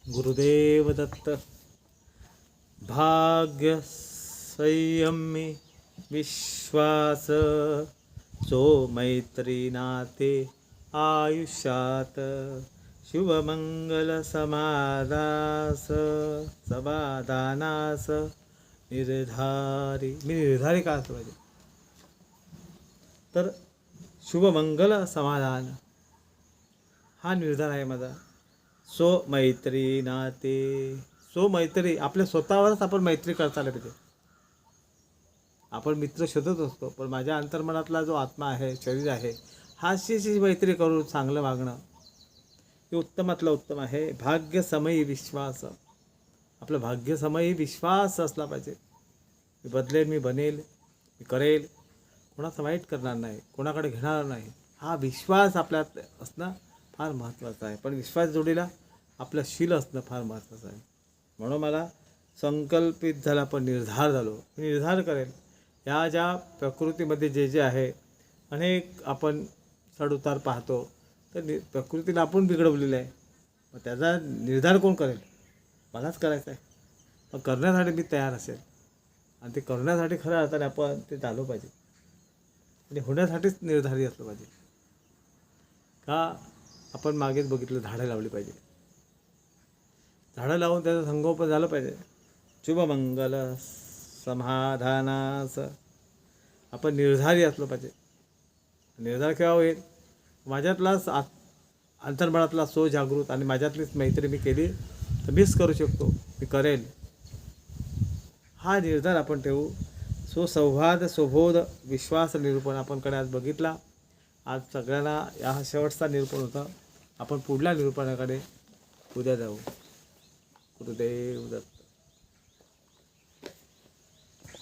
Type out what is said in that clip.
गुरुदेव दत्त. भाग्य संयमी विश्वास सो मैत्री नाते आयुष्यात शुभमंगल समादास समाधानास निर्धारी. मी निर्धारी का असतो पाहिजे तर शुभमंगल समाधान हा निर्धार आहे माझा. सो मैत्री नाते. सो मैत्री आपल्या स्वतःवरच आपण मैत्री करता आली पाहिजे. आपण मित्र शोधत असतो पण माझ्या अंतर्मनातला जो आत्मा आहे, शरीर आहे, हाशी मैत्री करून चांगलं वागणं हे उत्तमातलं उत्तम आहे. भाग्यसमयी विश्वास. आपलं भाग्यसमयी विश्वास असला पाहिजे. मी बदलेल, मी बनेल, मी करेल, कोणाचं वाईट करणार नाही, कोणाकडे घेणार नाही, हा विश्वास आपल्यात असणं फार महत्त्वाचं आहे. पण विश्वास जोडीला आपलं शील असणं फार महत्त्वाचं आहे. म्हणून मला संकल्पित झाला, पण निर्धार झालो. मी निर्धार करेल. या ज्या प्रकृतीमध्ये जे जे आहे, अनेक आपण चढउतार पाहतो, तर प्रकृतीला आपण बिघडवलेलं आहे. मग त्याचा निर्धार कोण करेल? मलाच करायचा आहे. मग करण्यासाठी मी तयार असेल आणि ते करण्यासाठी खऱ्या अर्थाने आपण ते झालो पाहिजे आणि होण्यासाठीच निर्धारी असलं पाहिजे. का आपण मागेच बघितलं, झाडं लावली पाहिजे. झाडं लावून त्याचं संगोपन झालं पाहिजे. शुभमंगल समाधानास आपण निर्धारी असलं पाहिजे. निर्धार केव्हा होईल? माझ्यातलाच अंतर्मनातला सो जागृत आणि माझ्यातलीच मैत्री मी केली तर मीच करू शकतो, मी करेल, हा निर्धार आपण ठेवू. सुसंवाद सुबोध विश्वास निरूपण आपण कडे आज बघितला. आज सगळ्यांना हा शेवटचा निरूपण होता. आपण पुढल्या निरूपणाकडे उद्या जाऊ. गुरुदेव दत्त.